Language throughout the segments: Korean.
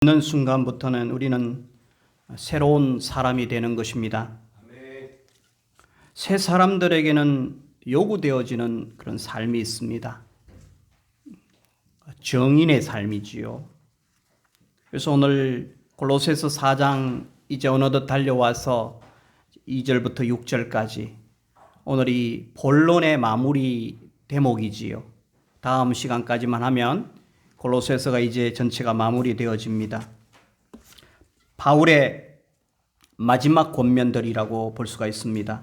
있는 순간부터는 우리는 새로운 사람이 되는 것입니다. 새 사람들에게는 요구되어지는 그런 삶이 있습니다. 정인의 삶이지요. 그래서 오늘 골로새서 4장 이제 어느덧 달려와서 2절부터 6절까지 오늘이 본론의 마무리 대목이지요. 다음 시간까지만 하면 골로새서가 이제 전체가 마무리되어집니다. 바울의 마지막 권면들이라고 볼 수가 있습니다.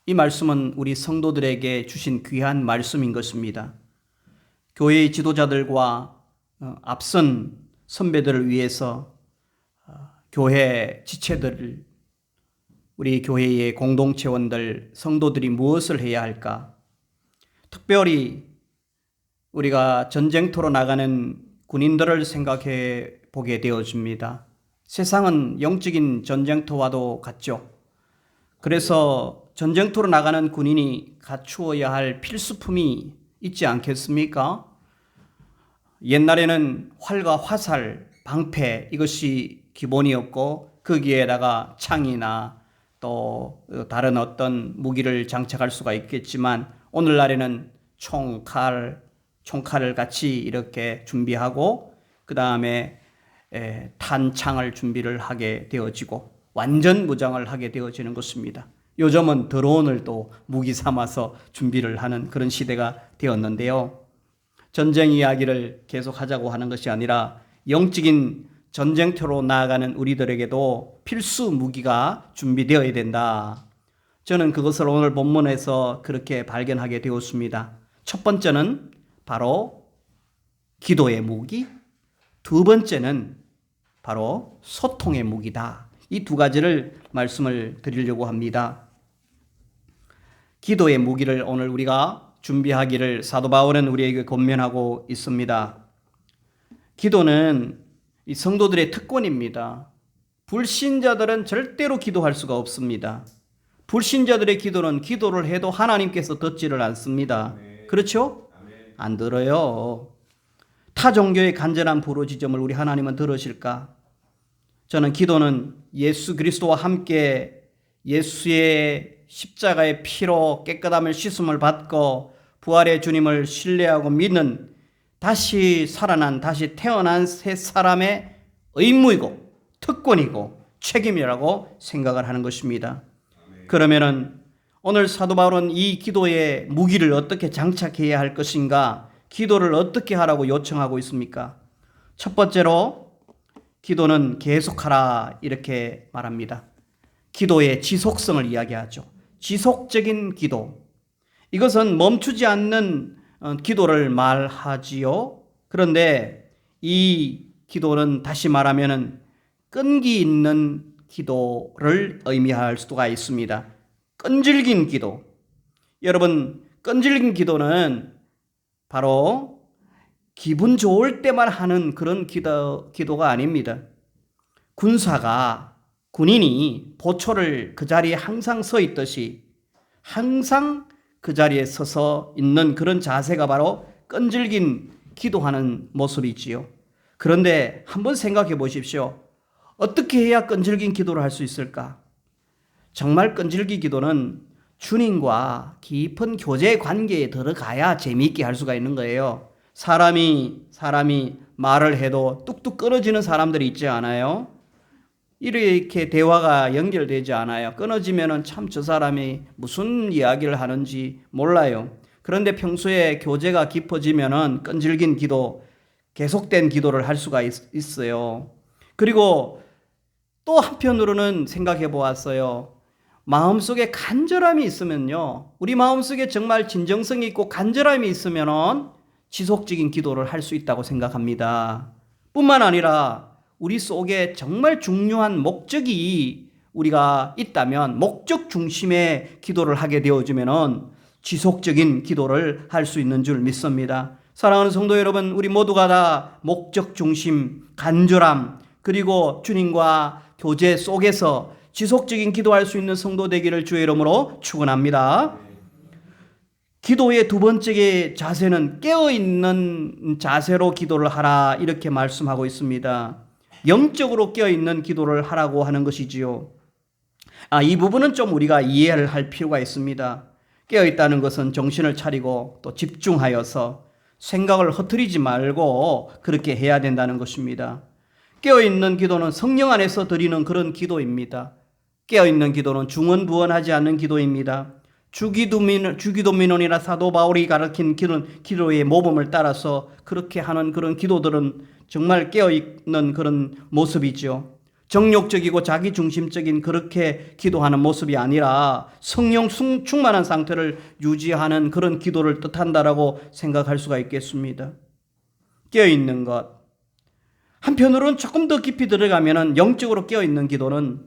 이 말씀은 우리 성도들에게 주신 귀한 말씀인 것입니다. 교회의 지도자들과 앞선 선배들을 위해서 교회 지체들, 우리 교회의 공동체원들, 성도들이 무엇을 해야 할까? 특별히 우리가 전쟁터로 나가는 군인들을 생각해 보게 되어집니다. 세상은 영적인 전쟁터와도 같죠. 그래서 전쟁터로 나가는 군인이 갖추어야 할 필수품이 있지 않겠습니까? 옛날에는 활과 화살, 방패 이것이 기본이었고 거기에다가 창이나 또 다른 어떤 무기를 장착할 수가 있겠지만 오늘날에는 총칼을 같이 이렇게 준비하고 그 다음에 탄창을 준비를 하게 되어지고 완전 무장을 하게 되어지는 것입니다. 요즘은 드론을 또 무기 삼아서 준비를 하는 그런 시대가 되었는데요. 전쟁 이야기를 계속하자고 하는 것이 아니라 영적인 전쟁터로 나아가는 우리들에게도 필수 무기가 준비되어야 된다. 저는 그것을 오늘 본문에서 그렇게 발견하게 되었습니다. 첫 번째는 바로 기도의 무기, 두 번째는 바로 소통의 무기다. 이 두 가지를 말씀을 드리려고 합니다. 기도의 무기를 오늘 우리가 준비하기를 사도 바울은 우리에게 권면하고 있습니다. 기도는 이 성도들의 특권입니다. 불신자들은 절대로 기도할 수가 없습니다. 불신자들의 기도는 기도를 해도 하나님께서 듣지를 않습니다. 그렇죠? 안 들어요. 타 종교의 간절한 부르짖음을 우리 하나님은 들으실까? 저는 기도는 예수 그리스도와 함께 예수의 십자가의 피로 깨끗함을 씻음을 받고 부활의 주님을 신뢰하고 믿는 다시 살아난 다시 태어난 새 사람의 의무이고 특권이고 책임이라고 생각을 하는 것입니다. 그러면은 오늘 사도 바울은 이 기도의 무기를 어떻게 장착해야 할 것인가? 기도를 어떻게 하라고 요청하고 있습니까? 첫 번째로 기도는 계속하라 이렇게 말합니다. 기도의 지속성을 이야기하죠. 지속적인 기도. 이것은 멈추지 않는 기도를 말하지요. 그런데 이 기도는 다시 말하면은 끈기 있는 기도를 의미할 수가 있습니다. 끈질긴 기도. 여러분, 끈질긴 기도는 바로 기분 좋을 때만 하는 그런 기도가 아닙니다. 군인이 보초를 그 자리에 항상 서 있듯이 항상 그 자리에 서서 있는 그런 자세가 바로 끈질긴 기도하는 모습이지요. 그런데 한번 생각해 보십시오. 어떻게 해야 끈질긴 기도를 할 수 있을까? 정말 끈질긴 기도는 주님과 깊은 교제 관계에 들어가야 재미있게 할 수가 있는 거예요. 사람이 말을 해도 뚝뚝 끊어지는 사람들이 있지 않아요? 이렇게 대화가 연결되지 않아요. 끊어지면은 참 저 사람이 무슨 이야기를 하는지 몰라요. 그런데 평소에 교제가 깊어지면은 끈질긴 기도, 계속된 기도를 할 수가 있어요. 그리고 또 한편으로는 생각해 보았어요. 마음속에 간절함이 있으면요. 우리 마음속에 정말 진정성이 있고 간절함이 있으면 지속적인 기도를 할 수 있다고 생각합니다. 뿐만 아니라 우리 속에 정말 중요한 목적이 우리가 있다면 목적 중심의 기도를 하게 되어지면 지속적인 기도를 할 수 있는 줄 믿습니다. 사랑하는 성도 여러분, 우리 모두가 다 목적 중심, 간절함, 그리고 주님과 교제 속에서 지속적인 기도할 수 있는 성도 되기를 주의 이름으로 축원합니다. 기도의 두 번째 자세는 깨어있는 자세로 기도를 하라 이렇게 말씀하고 있습니다. 영적으로 깨어있는 기도를 하라고 하는 것이지요. 이 부분은 좀 우리가 이해를 할 필요가 있습니다. 깨어있다는 것은 정신을 차리고 또 집중하여서 생각을 흐트리지 말고 그렇게 해야 된다는 것입니다. 깨어있는 기도는 성령 안에서 드리는 그런 기도입니다. 깨어있는 기도는 중언부언하지 않는 기도입니다. 주기도민원이나 사도 바울이 가르친 기도의 모범을 따라서 그렇게 하는 그런 기도들은 정말 깨어있는 그런 모습이죠. 정욕적이고 자기중심적인 그렇게 기도하는 모습이 아니라 성령 충만한 상태를 유지하는 그런 기도를 뜻한다라고 생각할 수가 있겠습니다. 깨어있는 것. 한편으로는 조금 더 깊이 들어가면 영적으로 깨어있는 기도는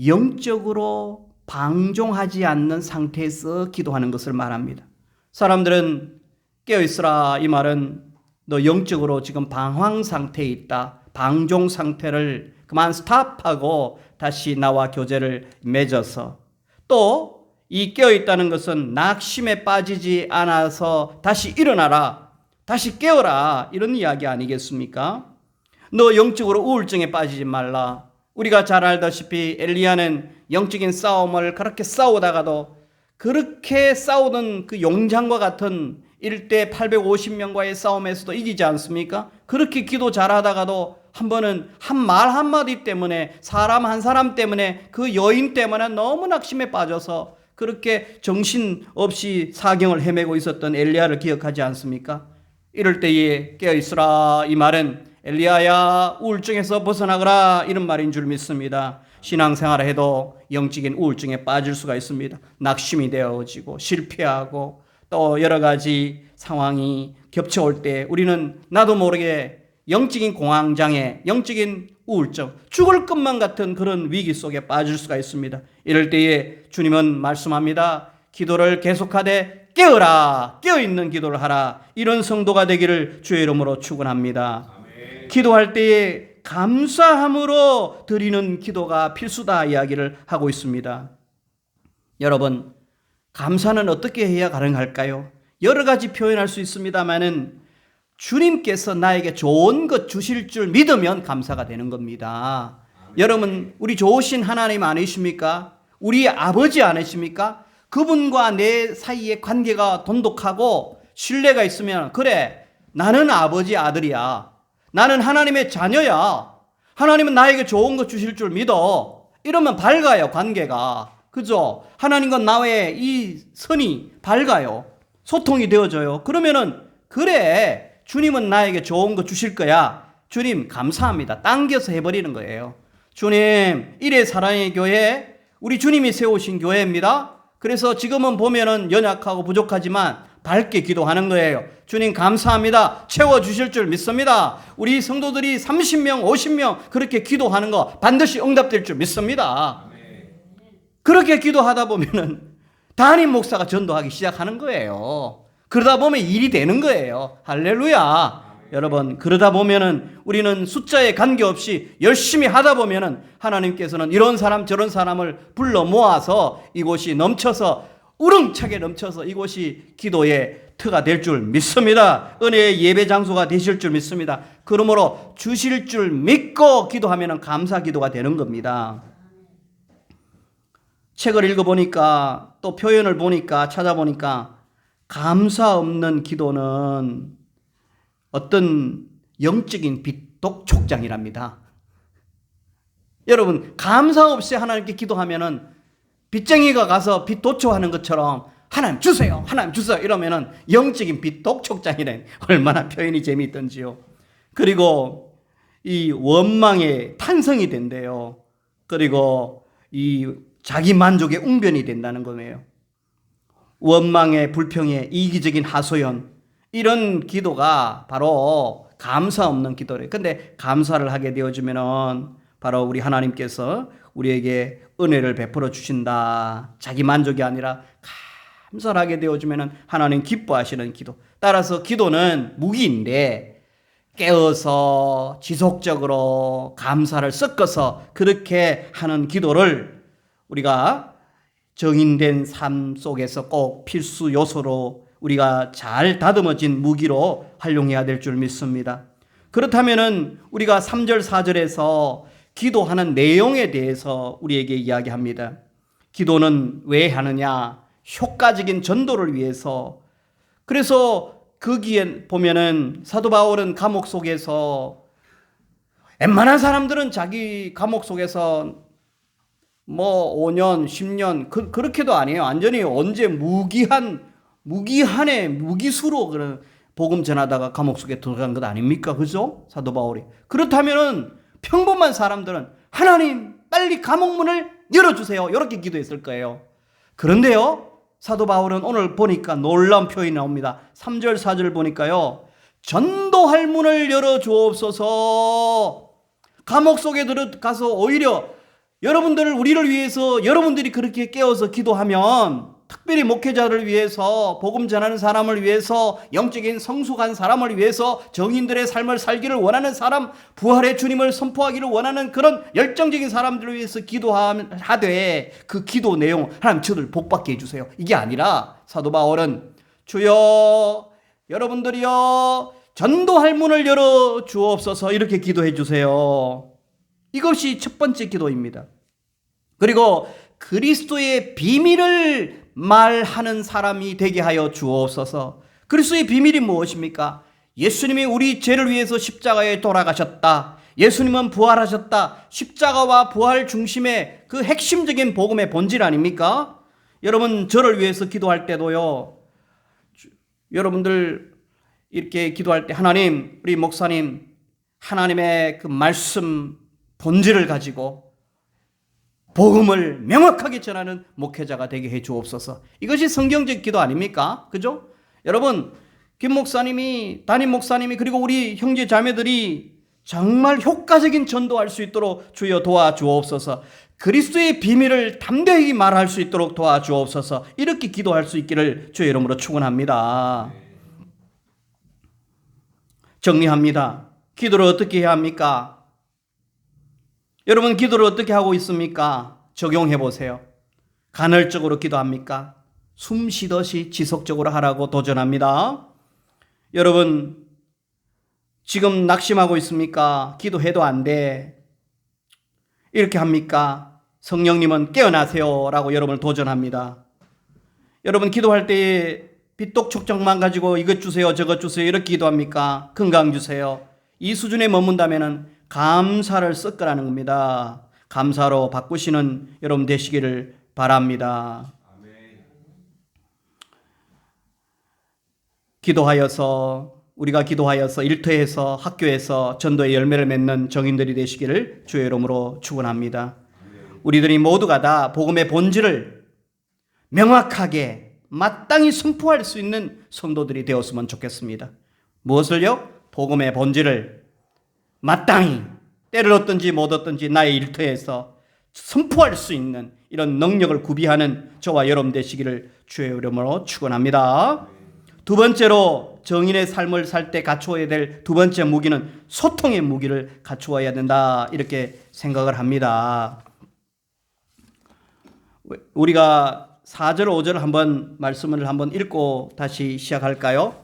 영적으로 방종하지 않는 상태에서 기도하는 것을 말합니다. 사람들은 깨어있으라 이 말은 너 영적으로 지금 방황 상태에 있다. 방종 상태를 그만 스탑하고 다시 나와 교제를 맺어서, 또 이 깨어있다는 것은 낙심에 빠지지 않아서 다시 일어나라, 다시 깨어라, 이런 이야기 아니겠습니까? 너 영적으로 우울증에 빠지지 말라. 우리가 잘 알다시피 엘리야는 영적인 싸움을 그렇게 싸우다가도 그렇게 싸우던 그 용장과 같은 1대 850명과의 싸움에서도 이기지 않습니까? 그렇게 기도 잘하다가도 한 번은 한 말 한마디 때문에, 사람 한 사람 때문에, 그 여인 때문에 너무 낙심에 빠져서 그렇게 정신없이 사경을 헤매고 있었던 엘리야를 기억하지 않습니까? 이럴 때에 깨어있으라 이 말은 엘리야야 우울증에서 벗어나거라 이런 말인 줄 믿습니다. 신앙생활을 해도 영적인 우울증에 빠질 수가 있습니다. 낙심이 되어지고 실패하고 또 여러 가지 상황이 겹쳐올 때 우리는 나도 모르게 영적인 공황장애, 영적인 우울증, 죽을 것만 같은 그런 위기 속에 빠질 수가 있습니다. 이럴 때에 주님은 말씀합니다. 기도를 계속하되 깨어라, 깨어있는 기도를 하라. 이런 성도가 되기를 주의 이름으로 축원합니다. 기도할 때에 감사함으로 드리는 기도가 필수다 이야기를 하고 있습니다. 여러분, 감사는 어떻게 해야 가능할까요? 여러 가지 표현할 수 있습니다만은 주님께서 나에게 좋은 것 주실 줄 믿으면 감사가 되는 겁니다. 여러분, 우리 좋으신 하나님 아니십니까? 우리 아버지 아니십니까? 그분과 내 사이의 관계가 돈독하고 신뢰가 있으면, 그래, 나는 아버지 아들이야. 나는 하나님의 자녀야. 하나님은 나에게 좋은 것 주실 줄 믿어. 이러면 밝아요, 관계가. 그죠? 하나님과 나의 이 선이 밝아요. 소통이 되어져요. 그러면은, 그래, 주님은 나에게 좋은 것 주실 거야. 주님, 감사합니다. 당겨서 해버리는 거예요. 주님, 이래 사랑의 교회, 우리 주님이 세우신 교회입니다. 그래서 지금은 보면은 연약하고 부족하지만 밝게 기도하는 거예요. 주님 감사합니다. 채워주실 줄 믿습니다. 우리 성도들이 30명, 50명 그렇게 기도하는 거 반드시 응답될 줄 믿습니다. 그렇게 기도하다 보면은 담임 목사가 전도하기 시작하는 거예요. 그러다 보면 일이 되는 거예요. 할렐루야. 여러분, 그러다 보면은 우리는 숫자에 관계없이 열심히 하다 보면은 하나님께서는 이런 사람 저런 사람을 불러 모아서 이곳이 넘쳐서, 우렁차게 넘쳐서 이곳이 기도의 터가 될 줄 믿습니다. 은혜의 예배 장소가 되실 줄 믿습니다. 그러므로 주실 줄 믿고 기도하면 감사 기도가 되는 겁니다. 책을 읽어보니까 또 표현을 보니까 찾아보니까 감사 없는 기도는 어떤 영적인 빚독 촉장이랍니다. 여러분, 감사 없이 하나님께 기도하면은 빚쟁이가 가서 빚 도초하는 것처럼 하나님 주세요, 하나님 주세요 이러면은 영적인 빚독 촉장이네. 얼마나 표현이 재미있던지요. 그리고 이 원망의 탄성이 된대요. 그리고 이 자기 만족의 웅변이 된다는 거네요. 원망의 불평의 이기적인 하소연, 이런 기도가 바로 감사 없는 기도래요. 근데 감사를 하게 되어지면은 바로 우리 하나님께서 우리에게 은혜를 베풀어 주신다. 자기 만족이 아니라 감사를 하게 되어지면은 하나님 기뻐하시는 기도. 따라서 기도는 무기인데 깨어서 지속적으로 감사를 섞어서 그렇게 하는 기도를 우리가 정인된 삶 속에서 꼭 필수 요소로 우리가 잘 다듬어진 무기로 활용해야 될 줄 믿습니다. 그렇다면은 우리가 3절 4절에서 기도하는 내용에 대해서 우리에게 이야기합니다. 기도는 왜 하느냐? 효과적인 전도를 위해서. 그래서 거기에 보면은 사도 바울은 감옥 속에서 웬만한 사람들은 자기 감옥 속에서 뭐 5년, 10년 그렇게도 아니에요. 완전히 언제 무기한의 무기수로 그런 복음 전하다가 감옥 속에 들어간 것 아닙니까? 그죠? 사도 바울이. 그렇다면은 평범한 사람들은 하나님 빨리 감옥문을 열어주세요. 이렇게 기도했을 거예요. 그런데요, 사도 바울은 오늘 보니까 놀라운 표현이 나옵니다. 3절 4절 보니까요, 전도할 문을 열어주옵소서. 감옥 속에 들어가서 오히려 우리를 위해서 여러분들이 그렇게 깨어서 기도하면, 특별히 목회자를 위해서, 복음 전하는 사람을 위해서, 영적인 성숙한 사람을 위해서, 정인들의 삶을 살기를 원하는 사람, 부활의 주님을 선포하기를 원하는 그런 열정적인 사람들을 위해서 기도하되, 그 기도 내용 하나님 저들 복받게 해주세요. 이게 아니라 사도 바울은 주여 여러분들이여 전도할 문을 열어 주옵소서 이렇게 기도해 주세요. 이것이 첫 번째 기도입니다. 그리고 그리스도의 비밀을 말하는 사람이 되게 하여 주옵소서. 그리스도의 비밀이 무엇입니까? 예수님이 우리 죄를 위해서 십자가에 돌아가셨다. 예수님은 부활하셨다. 십자가와 부활 중심의 그 핵심적인 복음의 본질 아닙니까? 여러분 저를 위해서 기도할 때도요, 여러분들 이렇게 기도할 때 하나님, 우리 목사님 하나님의 그 말씀 본질을 가지고 복음을 명확하게 전하는 목회자가 되게 해 주옵소서. 이것이 성경적 기도 아닙니까? 그죠? 여러분, 김 목사님이, 담임 목사님이, 그리고 우리 형제 자매들이 정말 효과적인 전도할 수 있도록 주여 도와주옵소서. 그리스도의 비밀을 담대히 말할 수 있도록 도와주옵소서. 이렇게 기도할 수 있기를 주의 이름으로 축원합니다. 정리합니다. 기도를 어떻게 해야 합니까? 여러분 기도를 어떻게 하고 있습니까? 적용해 보세요. 간헐적으로 기도합니까? 숨 쉬듯이 지속적으로 하라고 도전합니다. 여러분 지금 낙심하고 있습니까? 기도해도 안 돼. 이렇게 합니까? 성령님은 깨어나세요 라고 여러분을 도전합니다. 여러분 기도할 때 빚독촉정만 가지고 이것 주세요 저것 주세요 이렇게 기도합니까? 건강 주세요. 이 수준에 머문다면 감사를 섞으라는 겁니다. 감사로 바꾸시는 여러분 되시기를 바랍니다. 우리가 기도하여서 일터에서 학교에서 전도의 열매를 맺는 정인들이 되시기를 주의 이름으로 축원합니다. 우리들이 모두가 다 복음의 본질을 명확하게 마땅히 선포할 수 있는 성도들이 되었으면 좋겠습니다. 무엇을요? 복음의 본질을 마땅히 때를 얻든지 못 얻든지 나의 일터에서 선포할 수 있는 이런 능력을 구비하는 저와 여러분 되시기를 주의 이름으로 축원합니다. 두 번째로 정인의 삶을 살 때 갖추어야 될 두 번째 무기는 소통의 무기를 갖추어야 된다 이렇게 생각을 합니다. 우리가 4절 5절 한번 말씀을 한번 읽고 다시 시작할까요?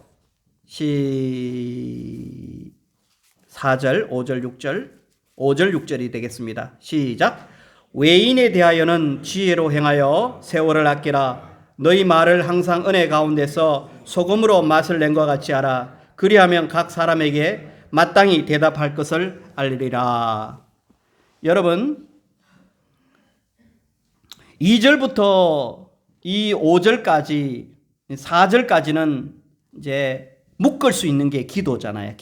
4절 5절 6절 5절 6절이 되겠습니다. 시작. 외인에 대하여는 지혜로 행하여 세월을 아끼라. 너희 말을 항상 은혜 가운데서 소금으로 맛을 낸 것 같이 하라. 그리하면 각 사람에게 마땅히 대답할 것을 알리리라. 여러분 2절부터 이 5절까지 4절까지는 이제 묶을 수 있는 게 기도잖아요.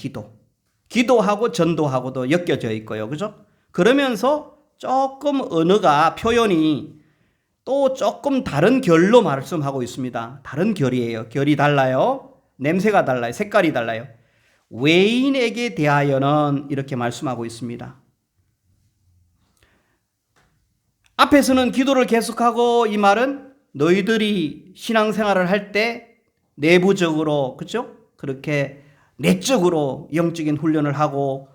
기도하고 전도하고도 엮여져 있고요. 그죠? 그러면서 조금 언어가 표현이 또 조금 다른 결로 말씀하고 있습니다. 다른 결이에요. 결이 달라요. 냄새가 달라요. 색깔이 달라요. 외인에게 대하여는 이렇게 말씀하고 있습니다. 앞에서는 기도를 계속하고 이 말은 너희들이 신앙생활을 할 때 내부적으로 그렇죠? 그렇게 내적으로 영적인 훈련을 하고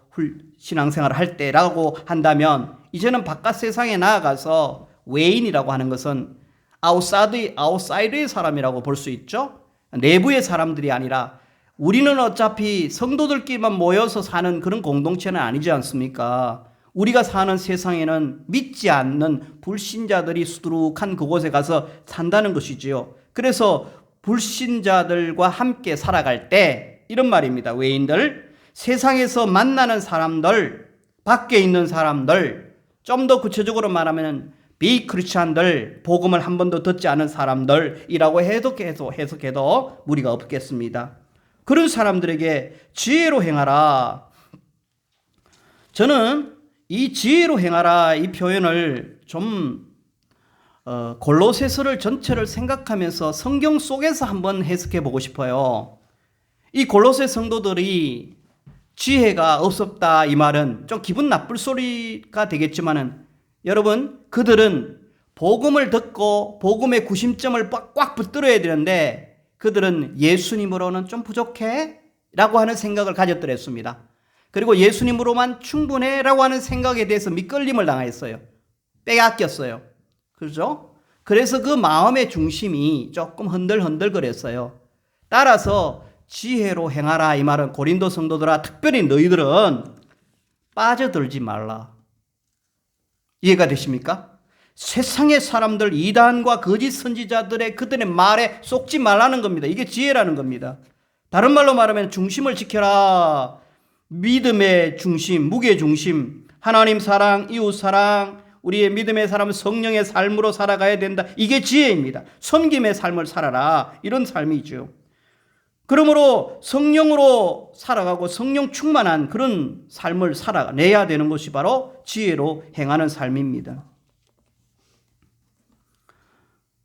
신앙생활을 할 때라고 한다면 이제는 바깥 세상에 나아가서 외인이라고 하는 것은 아웃사이드의 사람이라고 볼 수 있죠. 내부의 사람들이 아니라 우리는 어차피 성도들끼리만 모여서 사는 그런 공동체는 아니지 않습니까? 우리가 사는 세상에는 믿지 않는 불신자들이 수두룩한 그곳에 가서 산다는 것이지요. 그래서 불신자들과 함께 살아갈 때 이런 말입니다. 외인들, 세상에서 만나는 사람들, 밖에 있는 사람들, 좀 더 구체적으로 말하면 비크리스찬들, 복음을 한 번도 듣지 않은 사람들이라고 해석해도 무리가 없겠습니다. 그런 사람들에게 지혜로 행하라. 저는 이 지혜로 행하라 이 표현을 좀 골로새서를 전체를 생각하면서 성경 속에서 한번 해석해 보고 싶어요. 이 골로새 성도들이 지혜가 없었다 이 말은 좀 기분 나쁠 소리가 되겠지만은 여러분, 그들은 복음을 듣고 복음의 구심점을 꽉 붙들어야 되는데 그들은 예수님으로는 좀 부족해? 라고 하는 생각을 가졌더랬습니다. 그리고 예수님으로만 충분해? 라고 하는 생각에 대해서 밑걸림을 당했어요. 빼앗겼어요. 그렇죠? 그래서 그 마음의 중심이 조금 흔들흔들 거렸어요. 따라서 지혜로 행하라 이 말은 고린도 성도들아, 특별히 너희들은 빠져들지 말라. 이해가 되십니까? 세상의 사람들, 이단과 거짓 선지자들의 그들의 말에 속지 말라는 겁니다. 이게 지혜라는 겁니다. 다른 말로 말하면 중심을 지켜라. 믿음의 중심, 무게 중심, 하나님 사랑, 이웃 사랑, 우리의 믿음의 삶은 성령의 삶으로 살아가야 된다. 이게 지혜입니다. 섬김의 삶을 살아라. 이런 삶이죠. 그러므로 성령으로 살아가고 성령 충만한 그런 삶을 살아내야 되는 것이 바로 지혜로 행하는 삶입니다.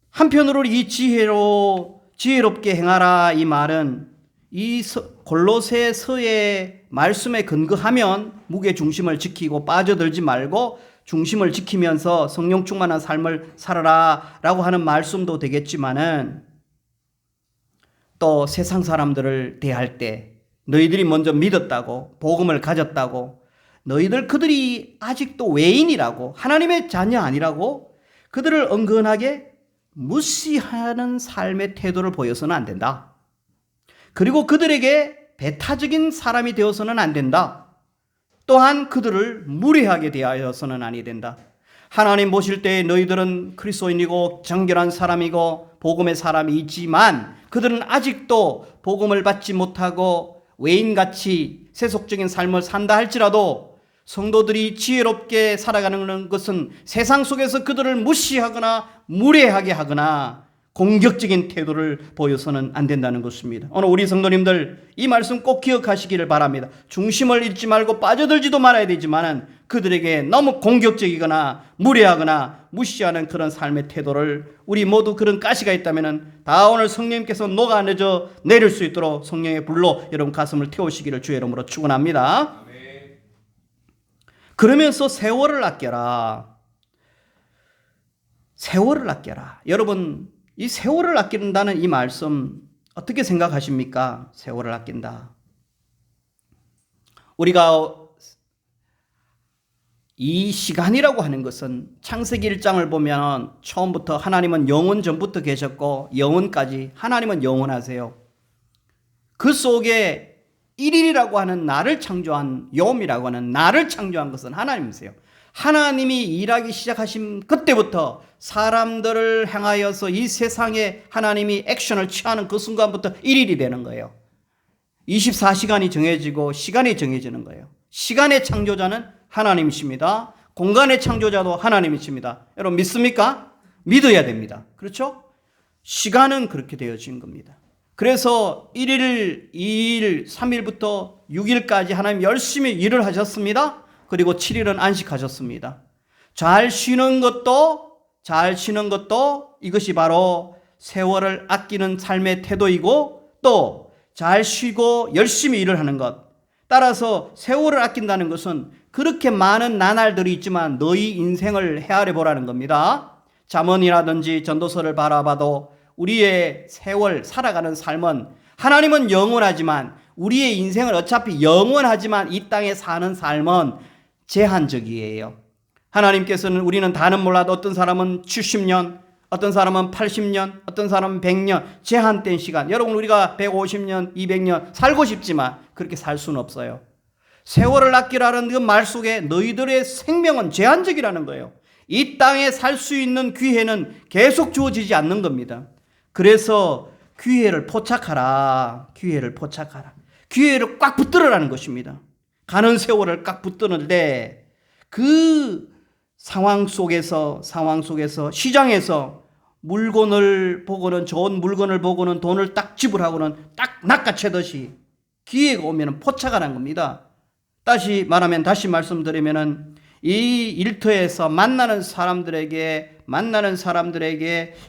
한편으로 이 지혜롭게 행하라 이 말은 이 골로새서의 말씀에 근거하면 무게 중심을 지키고 빠져들지 말고 중심을 지키면서 성령 충만한 삶을 살아라 라고 하는 말씀도 되겠지만은 또 세상 사람들을 대할 때 너희들이 먼저 믿었다고 복음을 가졌다고 그들이 아직도 외인이라고 하나님의 자녀 아니라고 그들을 은근하게 무시하는 삶의 태도를 보여서는 안 된다. 그리고 그들에게 배타적인 사람이 되어서는 안 된다. 또한 그들을 무례하게 대하여서는 아니 된다. 하나님 보실 때 너희들은 그리스도인이고 정결한 사람이고 복음의 사람이 있지만 그들은 아직도 복음을 받지 못하고 외인같이 세속적인 삶을 산다 할지라도 성도들이 지혜롭게 살아가는 것은 세상 속에서 그들을 무시하거나 무례하게 하거나 공격적인 태도를 보여서는 안 된다는 것입니다. 오늘 우리 성도님들 이 말씀 꼭 기억하시기를 바랍니다. 중심을 잃지 말고 빠져들지도 말아야 되지만 그들에게 너무 공격적이거나 무례하거나 무시하는 그런 삶의 태도를 우리 모두 그런 가시가 있다면 다 오늘 성령님께서 녹아내려 내릴 수 있도록 성령의 불로 여러분 가슴을 태우시기를 주의 이름으로 축원합니다. 그러면서 세월을 아껴라. 세월을 아껴라. 여러분 이 세월을 아낀다는 이 말씀 어떻게 생각하십니까? 세월을 아낀다. 우리가 이 시간이라고 하는 것은 창세기 1장을 보면 처음부터 하나님은 영원 전부터 계셨고 영원까지 하나님은 영원하세요. 그 속에 1일이라고 하는 나를 창조한 욤이라고 하는 나를 창조한 것은 하나님이세요. 하나님이 일하기 시작하신 그때부터 사람들을 향하여서 이 세상에 하나님이 액션을 취하는 그 순간부터 1일이 되는 거예요. 24시간이 정해지고 시간이 정해지는 거예요. 시간의 창조자는 하나님이십니다. 공간의 창조자도 하나님이십니다. 여러분 믿습니까? 믿어야 됩니다. 그렇죠? 시간은 그렇게 되어진 겁니다. 그래서 1일, 2일, 3일부터 6일까지 하나님 열심히 일을 하셨습니다. 그리고 7일은 안식하셨습니다. 잘 쉬는 것도 이것이 바로 세월을 아끼는 삶의 태도이고 또 잘 쉬고 열심히 일을 하는 것. 따라서 세월을 아낀다는 것은 그렇게 많은 나날들이 있지만 너희 인생을 헤아려 보라는 겁니다. 잠언이라든지 전도서를 바라봐도 우리의 세월 살아가는 삶은 하나님은 영원하지만 우리의 인생은 어차피 영원하지만 이 땅에 사는 삶은 제한적이에요. 하나님께서는 우리는 다는 몰라도 어떤 사람은 70년, 어떤 사람은 80년, 어떤 사람은 100년, 제한된 시간. 여러분, 우리가 150년, 200년 살고 싶지만 그렇게 살 수는 없어요. 세월을 아끼라는 그 말 속에 너희들의 생명은 제한적이라는 거예요. 이 땅에 살 수 있는 기회는 계속 주어지지 않는 겁니다. 그래서 기회를 포착하라. 기회를 포착하라. 기회를 꽉 붙들으라는 것입니다. 가는 세월을 꽉 붙드는데 그 상황 속에서 시장에서 물건을 보고는 좋은 물건을 보고는 돈을 딱 지불하고는 딱 낚아채듯이 기회가 오면 포착하는 겁니다. 다시 말씀드리면은 이 일터에서 만나는 사람들에게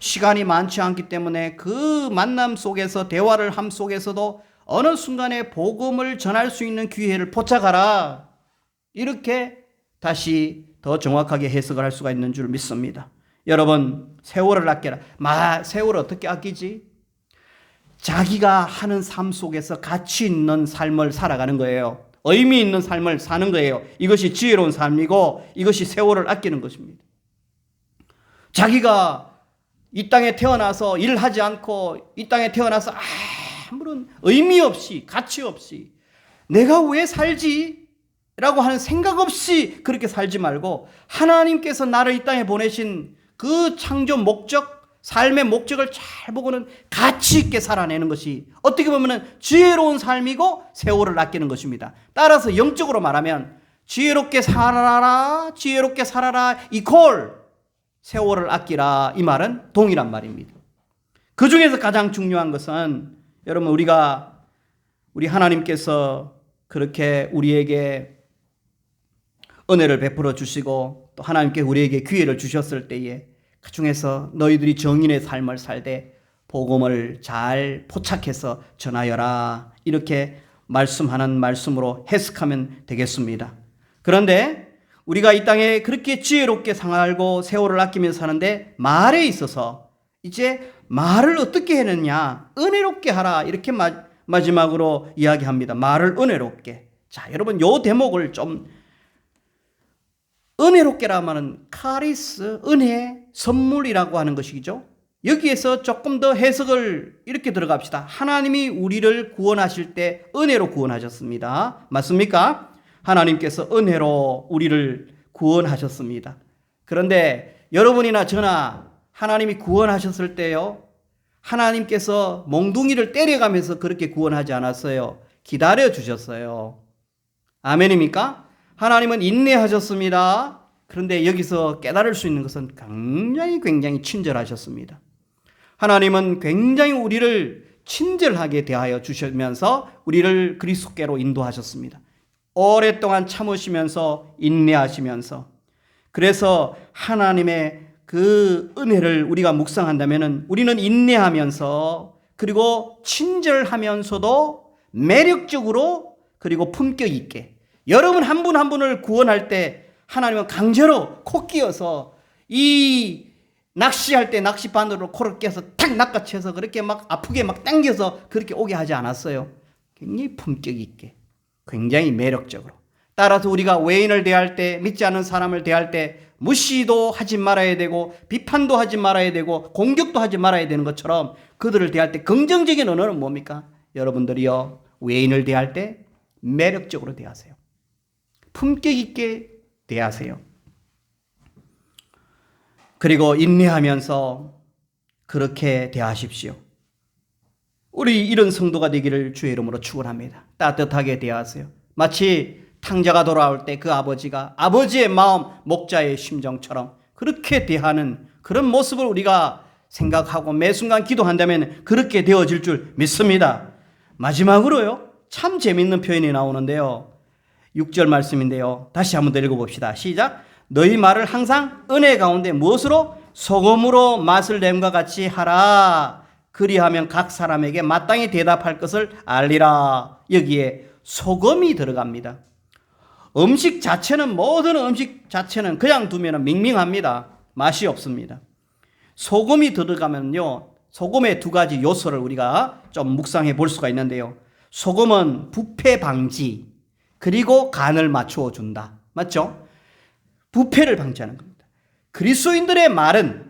시간이 많지 않기 때문에 그 만남 속에서 대화를 함 속에서도 어느 순간에 복음을 전할 수 있는 기회를 포착하라. 이렇게 다시 더 정확하게 해석을 할 수가 있는 줄 믿습니다. 여러분, 세월을 아껴라. 세월을 어떻게 아끼지? 자기가 하는 삶 속에서 가치 있는 삶을 살아가는 거예요. 의미 있는 삶을 사는 거예요. 이것이 지혜로운 삶이고 이것이 세월을 아끼는 것입니다. 자기가 이 땅에 태어나서 일하지 않고 이 땅에 태어나서 아무런 의미 없이 가치 없이 내가 왜 살지? 라고 하는 생각 없이 그렇게 살지 말고 하나님께서 나를 이 땅에 보내신 그 창조 목적, 삶의 목적을 잘 보고는 가치 있게 살아내는 것이 어떻게 보면 지혜로운 삶이고 세월을 아끼는 것입니다. 따라서 영적으로 말하면 지혜롭게 살아라 이퀄 세월을 아끼라, 이 말은 동일한 말입니다. 그 중에서 가장 중요한 것은 여러분, 우리 하나님께서 그렇게 우리에게 은혜를 베풀어 주시고 또 하나님께 우리에게 기회를 주셨을 때에 그 중에서 너희들이 정인의 삶을 살되 복음을 잘 포착해서 전하여라, 이렇게 말씀하는 말씀으로 해석하면 되겠습니다. 그런데 우리가 이 땅에 그렇게 지혜롭게 살고 세월을 아끼면서 사는데 말에 있어서 이제 말을 어떻게 해느냐, 은혜롭게 하라, 이렇게 마지막으로 이야기합니다. 말을 은혜롭게. 자, 여러분, 요 대목을 좀 은혜롭게라면 카리스, 은혜, 선물이라고 하는 것이죠. 여기에서 조금 더 해석을 이렇게 들어갑시다. 하나님이 우리를 구원하실 때 은혜로 구원하셨습니다. 맞습니까? 하나님께서 은혜로 우리를 구원하셨습니다. 그런데 여러분이나 저나 하나님이 구원하셨을 때요, 하나님께서 몽둥이를 때려가면서 그렇게 구원하지 않았어요. 기다려 주셨어요. 아멘입니까? 하나님은 인내하셨습니다. 그런데 여기서 깨달을 수 있는 것은 굉장히 친절하셨습니다. 하나님은 굉장히 우리를 친절하게 대하여 주시면서 우리를 그리스도께로 인도하셨습니다. 오랫동안 참으시면서 인내하시면서, 그래서 하나님의 그 은혜를 우리가 묵상한다면 우리는 인내하면서 그리고 친절하면서도 매력적으로 그리고 품격 있게, 여러분 한 분 한 분을 구원할 때 하나님은 강제로 코 끼어서 이 낚시할 때 낚시바늘로 코를 껴서 탁 낚아채서 그렇게 막 아프게 막 당겨서 그렇게 오게 하지 않았어요. 굉장히 품격 있게, 굉장히 매력적으로. 따라서 우리가 외인을 대할 때, 믿지 않는 사람을 대할 때 무시도 하지 말아야 되고 비판도 하지 말아야 되고 공격도 하지 말아야 되는 것처럼 그들을 대할 때 긍정적인 언어는 뭡니까? 여러분들이요, 외인을 대할 때 매력적으로 대하세요. 품격 있게 대하세요. 그리고 인내하면서 그렇게 대하십시오. 우리 이런 성도가 되기를 주의 이름으로 축원합니다. 따뜻하게 대하세요. 마치 탕자가 돌아올 때 그 아버지의 마음, 목자의 심정처럼 그렇게 대하는 그런 모습을 우리가 생각하고 매 순간 기도한다면 그렇게 되어질 줄 믿습니다. 마지막으로요, 참 재밌는 표현이 나오는데요. 6절 말씀인데요. 다시 한번 더 읽어봅시다. 시작. 너희 말을 항상 은혜 가운데 무엇으로? 소금으로 맛을 냄과 같이 하라. 그리하면 각 사람에게 마땅히 대답할 것을 알리라. 여기에 소금이 들어갑니다. 음식 자체는, 모든 음식 자체는 그냥 두면 밍밍합니다. 맛이 없습니다. 소금이 들어가면요, 소금의 두 가지 요소를 우리가 좀 묵상해 볼 수가 있는데요. 소금은 부패 방지, 그리고 간을 맞추어 준다. 맞죠? 부패를 방지하는 겁니다. 그리스도인들의 말은